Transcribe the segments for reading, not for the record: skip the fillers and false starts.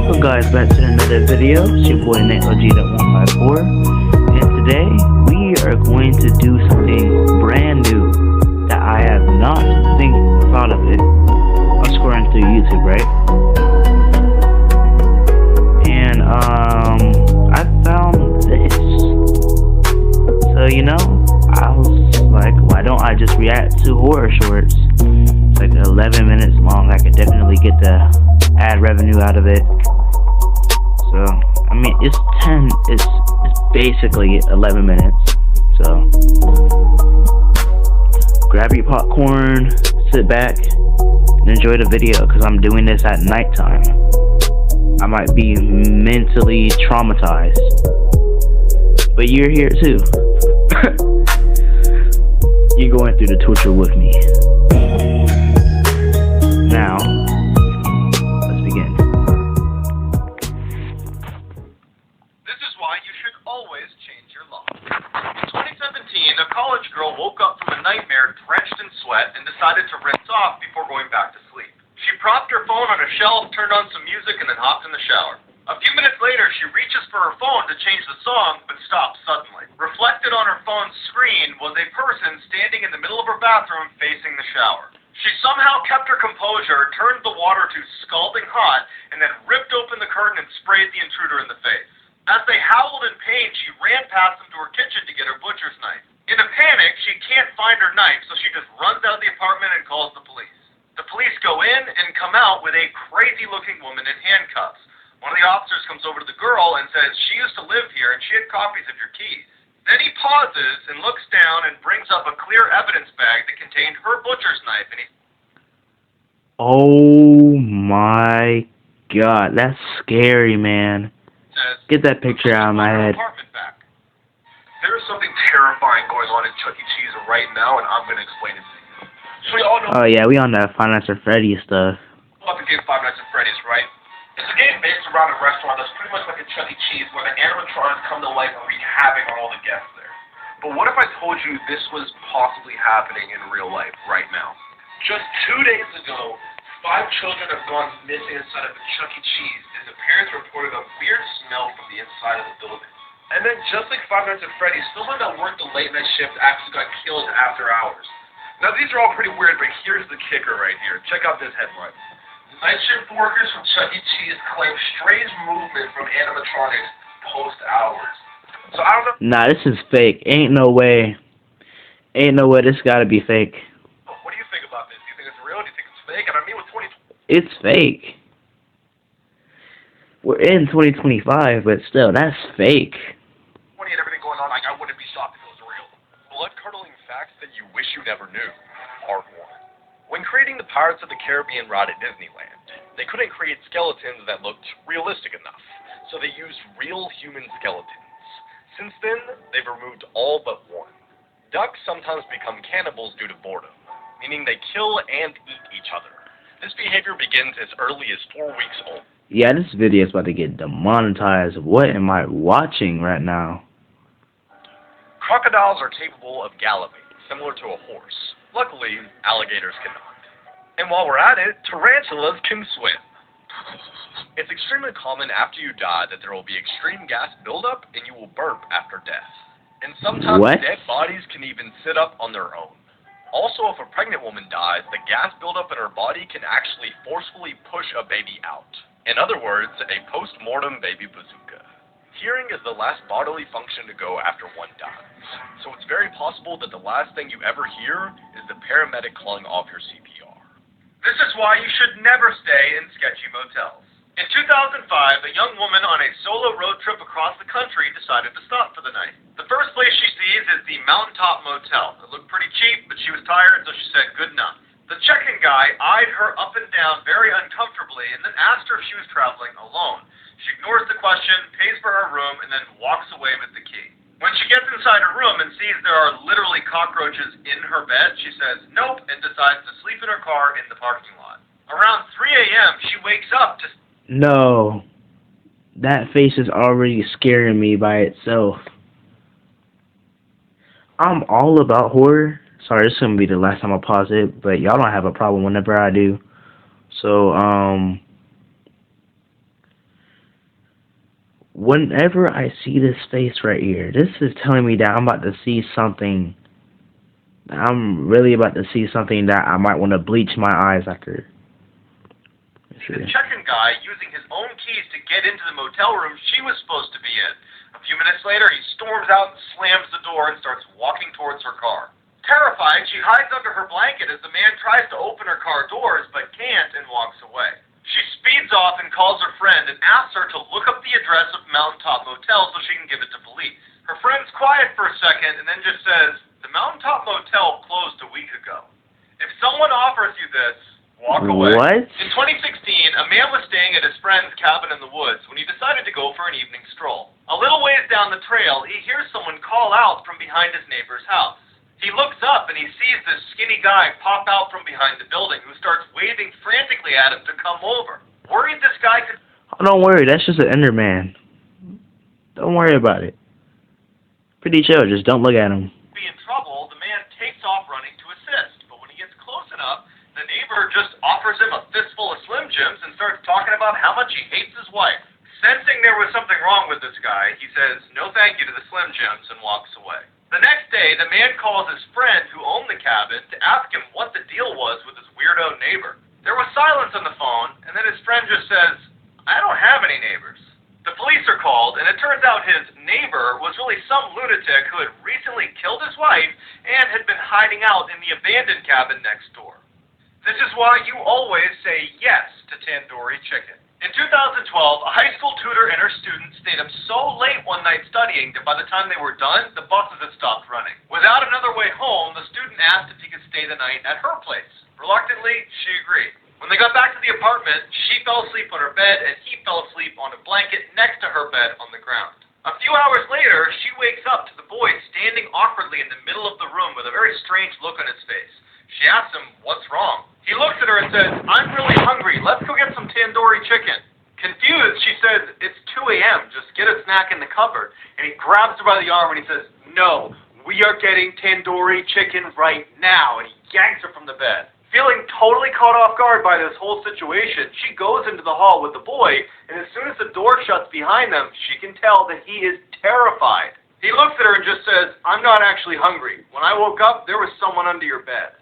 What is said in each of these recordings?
Welcome guys back to another video. It's your boy Nate OG.154, and today we are going to do something brand new that I have not thought of it. I'm scrolling through YouTube, right? And I found this. So I was like, why don't I just react to horror shorts? It's like 11 minutes long. I could definitely get the ad revenue out of it. So I mean, it's basically 11 minutes. So grab your popcorn, sit back, and enjoy the video, because I'm doing this at nighttime. I might be mentally traumatized, but you're here too. You're going through the torture with me. Now, let's begin. This is why you should always change your lock. In 2017, a college girl woke up from a nightmare drenched in sweat and decided to rinse off before going back to sleep. She propped her phone on a shelf, turned on some music, and then hopped in the shower. A few minutes later, she reaches for her phone to change the song, but stops suddenly. Reflected on her phone's screen was a person standing in the middle of her bathroom facing the shower. She somehow kept her composure, turned the water to scalding hot, and then ripped open the curtain and sprayed the intruder in the face. As they howled in pain, she ran past them to her kitchen to get her butcher's knife. In a panic, she can't find her knife, so she just runs out of the apartment and calls the police. The police go in and come out with a crazy-looking woman in handcuffs. One of the officers comes over to the girl and says she used to live here and she had copies of your keys. Then he pauses and looks down and brings up a clear evidence bag that contained her butcher's knife, and he... Oh my god, that's scary, man. says, Get that picture out of my head. Back. There is something terrifying going on in Chuck E. Cheese right now, and I'm going to explain it to you. So we all know Oh yeah, we on that Five Nights at Freddy's stuff. about the game Five Nights at Freddy's, right? It's a game based around a restaurant that's pretty much like a Chuck E. Cheese, where the animatronics come to life and wreak havoc on all the guests there. But what if I told you this was possibly happening in real life right now? Just 2 days ago, 5 children have gone missing inside of a Chuck E. Cheese, and the parents reported a weird smell from the inside of the building. And then, just like Five Nights at Freddy's, someone that worked the late night shift actually got killed after hours. Now, these are all pretty weird, but here's the kicker right here. Check out this headline. Night shift workers from Chuck E. Cheese claim strange movement from animatronics post-hours. So I don't know. Nah, this is fake. Ain't no way. This gotta be fake. What do you think about this? Do you think it's real? Do you think it's fake? And I mean, with 2020 It's fake. We're in 2025, but still, that's fake. and everything going on, I wouldn't be shocked if it was real. Blood-curdling facts that you wish you never knew. Part 1. When creating the Pirates of the Caribbean ride at Disneyland, they couldn't create skeletons that looked realistic enough, so they used real human skeletons. Since then, they've removed all but one. Ducks sometimes become cannibals due to boredom, meaning they kill and eat each other. This behavior begins as early as 4 weeks old. Yeah, this video is about to get demonetized. What am I watching right now? Crocodiles are capable of galloping, similar to a horse. Luckily, alligators cannot. And while we're at it, tarantulas can swim. It's extremely common after you die that there will be extreme gas buildup and you will burp after death. And sometimes dead bodies can even sit up on their own. Also, if a pregnant woman dies, the gas buildup in her body can actually forcefully push a baby out. In other words, a post-mortem baby bazooka. Hearing is the last bodily function to go after one dies. So it's very possible that the last thing you ever hear is the paramedic calling off your CPR. This is why you should never stay in sketchy motels. In 2005, a young woman on a solo road trip across the country decided to stop for the night. The first place she sees is the Mountaintop Motel. It looked pretty cheap, but she was tired, so she said good enough. The check-in guy eyed her up and down very uncomfortably and then asked her if she was traveling alone. She ignores the question, pays for her room, and then walks away with the key. When she gets inside her room and sees there are literally cockroaches in her bed, she says nope and decides to sleep in her car in the parking lot. Around 3 a.m., she wakes up to... No. That face is already scaring me by itself. I'm all about horror. Sorry, this is going to be the last time I pause it, but y'all don't have a problem whenever I do. So, whenever I see this face right here, this is telling me that I'm about to see something. I'm really about to see something that I might want to bleach my eyes after. The check-in guy using his own keys to get into the motel room she was supposed to be in. A few minutes later, he storms out and slams the door and starts walking towards her car. Terrified, she hides under her blanket as the man tries to open her car doors but can't and walks away. She speeds off and calls her friend and asks her to look up the address of Mountaintop Motel so she can give it to police. Her friend's quiet for a second and then just says, "The Mountaintop Motel closed a week ago. If someone offers you this, walk away." What? In 2016, a man was staying at his friend's cabin in the woods when he decided to go for an evening stroll. A little ways down the trail, he hears someone call out from behind his neighbor's house. He looks up and he sees this skinny guy pop out from behind the building who starts waving frantically at him to come over. Worried this guy could... Oh, don't worry, that's just an Enderman. Don't worry about it. Pretty chill, just don't look at him. ...be in trouble, the man takes off running to assist. But when he gets close enough, the neighbor just offers him a fistful of Slim Jims and starts talking about how much he hates his wife. Sensing there was something wrong with this guy, he says no thank you to the Slim Jims and walks away. The next day, the man calls his friend who owned the cabin to ask him what the deal was with his weirdo neighbor. There was silence on the phone, and then his friend just says, "I don't have any neighbors." The police are called, and it turns out his neighbor was really some lunatic who had recently killed his wife and had been hiding out in the abandoned cabin next door. This is why you always say yes to tandoori chicken. In 2012, a high school tutor and her students stayed up so late one night studying that by the time they were done, the buses had stopped running. Without another way home, the student asked if he could stay the night at her place. Reluctantly, she agreed. When they got back to the apartment, she fell asleep on her bed and he fell asleep on a blanket next to her bed on the ground. A few hours later, she wakes up to the boy standing awkwardly in the middle of the room with a very strange look on his face. She asks him, "What's wrong?" He looks at her and says, "I'm really hungry. Let's go get some tandoori chicken." Confused, she says, "It's 2 a.m. Just get a snack in the cupboard." And he grabs her by the arm and he says, "No, we are getting tandoori chicken right now." And he yanks her from the bed. Feeling totally caught off guard by this whole situation, she goes into the hall with the boy, and as soon as the door shuts behind them, she can tell that he is terrified. He looks at her and just says, "I'm not actually hungry. When I woke up, there was someone under your bed."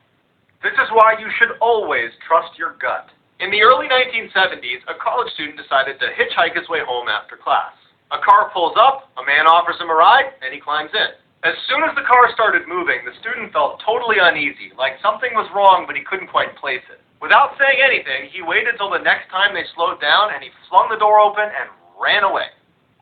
This is why you should always trust your gut. In the early 1970s, a college student decided to hitchhike his way home after class. A car pulls up, a man offers him a ride, and he climbs in. As soon as the car started moving, the student felt totally uneasy, like something was wrong but he couldn't quite place it. Without saying anything, he waited till the next time they slowed down and he flung the door open and ran away.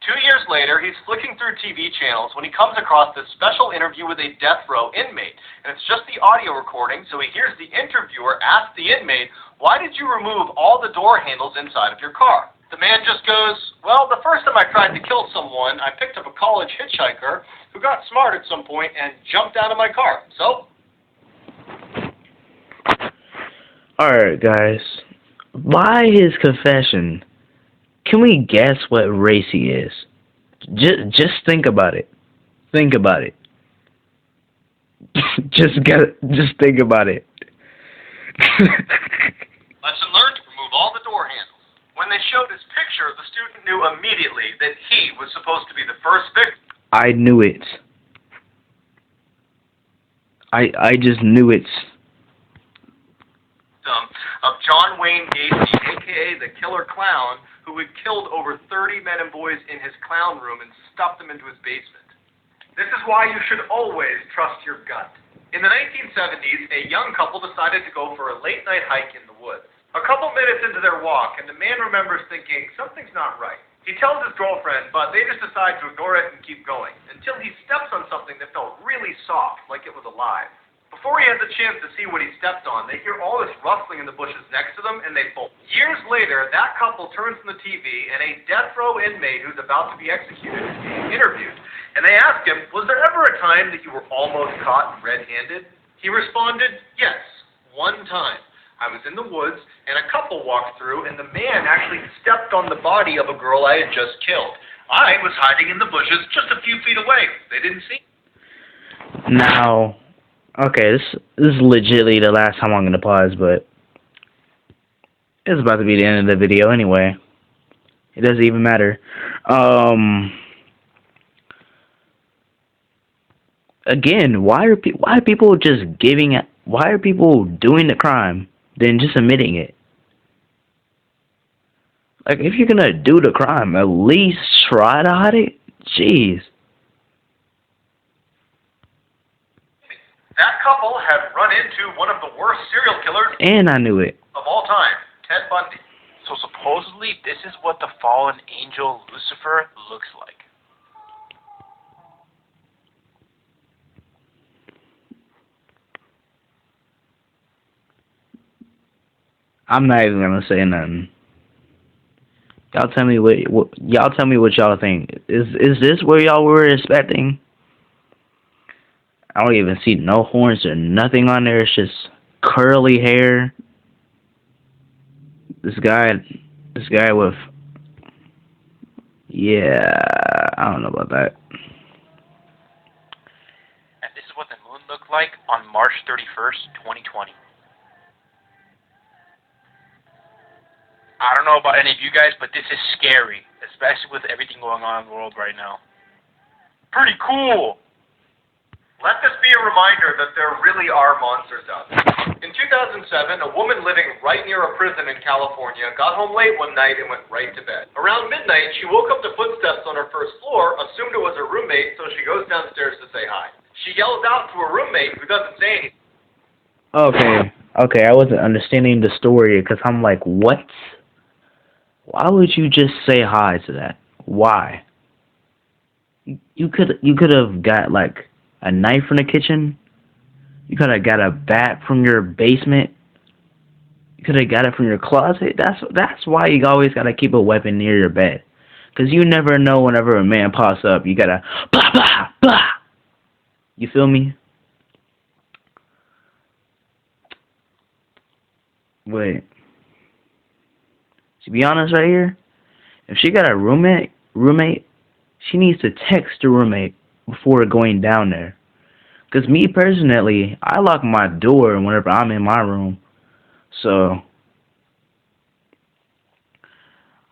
2 years later, he's flicking through TV channels when he comes across this special interview with a death row inmate. And it's just the audio recording, so he hears the interviewer ask the inmate, "Why did you remove all the door handles inside of your car?" The man just goes, "Well, the first time I tried to kill someone, I picked up a college hitchhiker who got smart at some point and jumped out of my car. So..." Alright, guys. By his confession, can we guess what race he is? Just think about it. Think about it. just think about it. Lesson learned, remove all the door handles. When they showed his picture, the student knew immediately that he was supposed to be the first victim. I knew it. I just knew it. Of John Wayne Gacy, a.k.a. the Killer Clown, who had killed over 30 men and boys in his clown room and stuffed them into his basement. This is why you should always trust your gut. In the 1970s, a young couple decided to go for a late-night hike in the woods. A couple minutes into their walk, and the man remembers thinking, something's not right. He tells his girlfriend, but they just decide to ignore it and keep going, until he steps on something that felt really soft, like it was alive. Before he has a chance to see what he stepped on, they hear all this rustling in the bushes next to them, and they bolt. Years later, that couple turns on the TV, and a death row inmate who's about to be executed is being interviewed. And they ask him, "Was there ever a time that you were almost caught red-handed?" He responded, "Yes, one time. I was in the woods, and a couple walked through, and the man actually stepped on the body of a girl I had just killed. I was hiding in the bushes just a few feet away. They didn't see me." Now, okay, this is legitimately the last time I'm going to pause, but it's about to be the end of the video anyway. It doesn't even matter. Again, why are people just giving it? Why are people doing the crime then just admitting it? Like, if you're gonna do the crime, at least try to hide it. Jeez. That couple had run into one of the worst serial killers And I knew it. of all time, Ted Bundy. So supposedly, this is what the fallen angel Lucifer looks like. I'm not even gonna say nothing. Y'all tell me what y'all tell me what y'all think. Is this what y'all were expecting? I don't even see no horns or nothing on there. It's just curly hair. This guy with, yeah, I don't know about that. And this is what the moon looked like on March 31st, 2020. I don't know about any of you guys, but this is scary, especially with everything going on in the world right now. Pretty cool. Let this be a reminder that there really are monsters out there. In 2007, a woman living right near a prison in California got home late one night and went right to bed. Around midnight, she woke up to footsteps on her first floor, assumed it was her roommate, so she goes downstairs to say hi. She yells out to her roommate, who doesn't say anything. Okay, I wasn't understanding the story because I'm like, what? Why would you just say hi to that? Why? You could have got like a knife from the kitchen. You could have got a bat from your basement. You could have got it from your closet. That's why you always gotta keep a weapon near your bed, cause you never know whenever a man pops up. You gotta blah blah blah. You feel me? Wait. To be honest, right here, if she got a roommate, she needs to text the roommate before going down there. Cause me personally, I lock my door whenever I'm in my room. So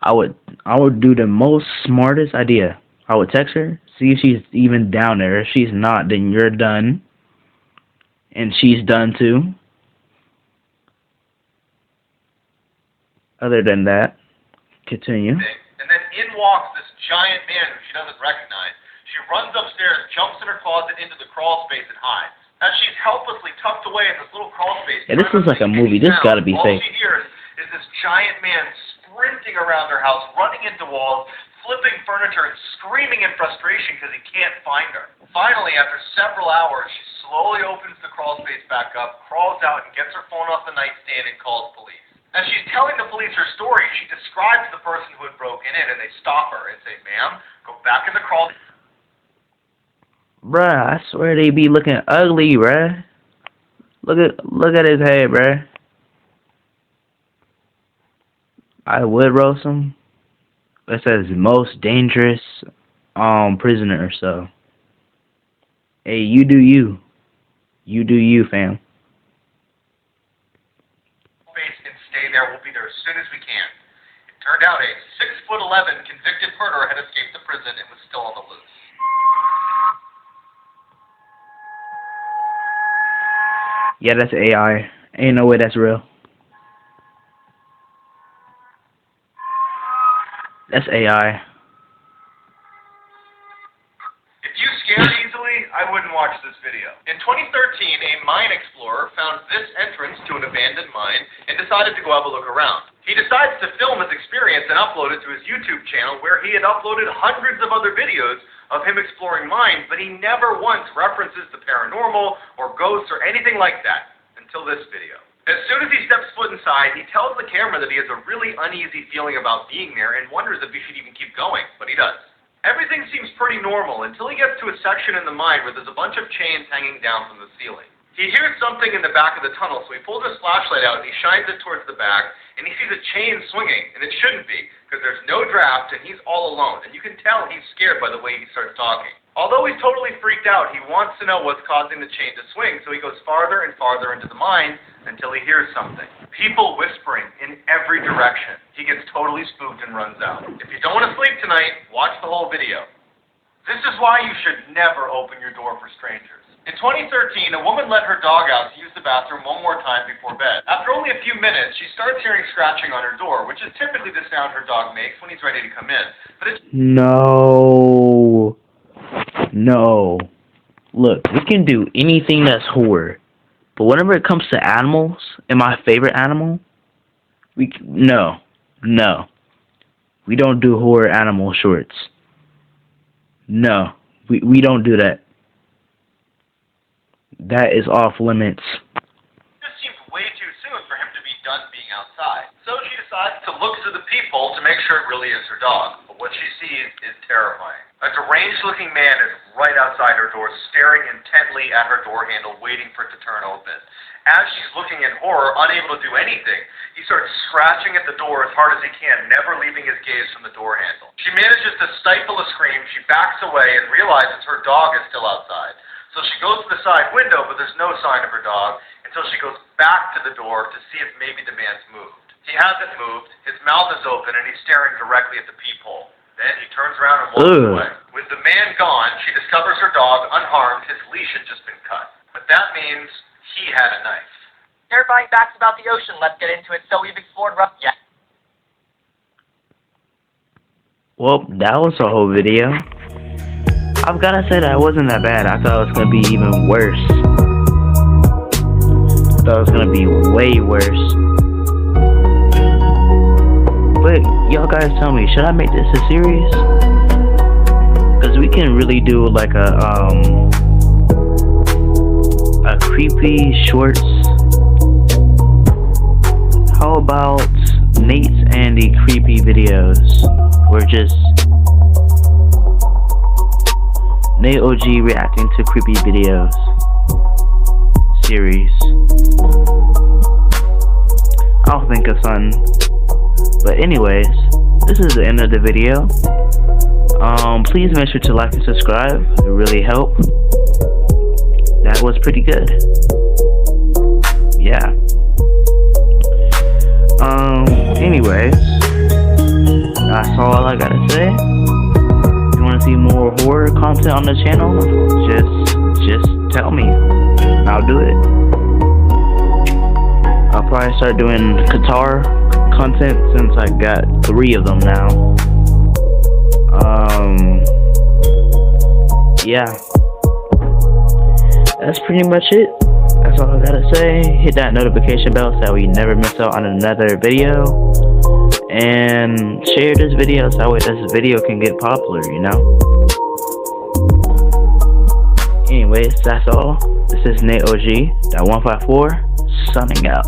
I would do the most smartest idea. I would text her, see if she's even down there. If she's not, then you're done. And she's done too. Other than that, continue. And then in walks this giant man who she doesn't recognize. She runs upstairs, jumps in her closet into the crawl space and hides. As she's helplessly tucked away in this little crawl space, Yeah, this is like a movie. This gotta be fake. All she hears is this giant man sprinting around her house, running into walls, flipping furniture, and screaming in frustration because he can't find her. Finally, after several hours, she slowly opens the crawl space back up, crawls out, and gets her phone off the nightstand and calls police. As she's telling the police her story, she describes the person who had broken in, and they stop her and say, "Ma'am, go back in the crawl." Bruh, I swear they be looking ugly, bruh. Look at his head, bruh. I would roast him. It says most dangerous prisoner, so hey, you do you. You do you, fam. And stay there. We'll be there as soon as we can. It turned out a 6'11" convicted murderer had escaped the prison and was still on the loose. Yeah, that's AI. Ain't no way that's real. That's AI. If you scared easily, I wouldn't watch this video. In 2013, a mine explorer found this entrance to an abandoned mine and decided to go have a look around. He decides to film his experience and upload it to his YouTube channel, where he had uploaded hundreds of other videos of him exploring mines, but he never once references the paranormal or ghosts or anything like that until this video. As soon as he steps foot inside, he tells the camera that he has a really uneasy feeling about being there and wonders if he should even keep going, but he does. Everything seems pretty normal until he gets to a section in the mine where there's a bunch of chains hanging down from the ceiling. He hears something in the back of the tunnel, so he pulls his flashlight out and he shines it towards the back, and he sees a chain swinging, and it shouldn't be, because there's no draft and he's all alone, and you can tell he's scared by the way he starts talking. Although he's totally freaked out, he wants to know what's causing the chain to swing, so he goes farther and farther into the mine until he hears something. People whispering in every direction. He gets totally totally spooked and runs out. If you don't want to sleep tonight, watch the whole video. This is why you should never open your door for strangers. In 2013, a woman let her dog out to use the bathroom one more time before bed. After only a few minutes, she starts hearing scratching on her door, which is typically the sound her dog makes when he's ready to come in. But it's No. Look, we can do anything that's horror. But whenever it comes to animals, and my favorite animal, no. We don't do horror animal shorts. No. We don't do that. That is off limits. This seemed way too soon for him to be done being outside. So she decides to look through the peephole to make sure it really is her dog. But what she sees is terrifying. A deranged-looking man is right outside her door, staring intently at her door handle, waiting for it to turn open. As she's looking in horror, unable to do anything, he starts scratching at the door as hard as he can, never leaving his gaze from the door handle. She manages to stifle a scream. She backs away and realizes her dog is still outside. So she goes to the side window, but there's no sign of her dog until she goes back to the door to see if maybe the man's moved. He hasn't moved, his mouth is open, and he's staring directly at the peephole. Then he turns around and walks away. With the man gone, she discovers her dog unharmed, his leash had just been cut. But that means he had a knife. Terrifying facts about the ocean. Let's get into it. So we've explored yeah. Well, that was the whole video. I've gotta say that wasn't that bad. I thought it was gonna be even worse. I thought it was gonna be way worse. But y'all guys tell me, should I make this a series? Cause we can really do like a creepy shorts. How about Nate's Andy creepy videos? Or just Nate OG reacting to creepy videos series. I'll think of something. But anyways, this is the end of the video. Please make sure to like and subscribe. It really helped. That was pretty good. Yeah. Anyways, that's all I gotta say. If you wanna see more horror content on the channel, just tell me. I'll do it. I'll probably start doing guitar content since I got 3 of them now. Yeah. That's pretty much it. That's all I gotta say. Hit that notification bell so that we never miss out on another video. And share this video so that way this video can get popular, you know? Anyways, that's all. This is Nate OG, that 154, signing out.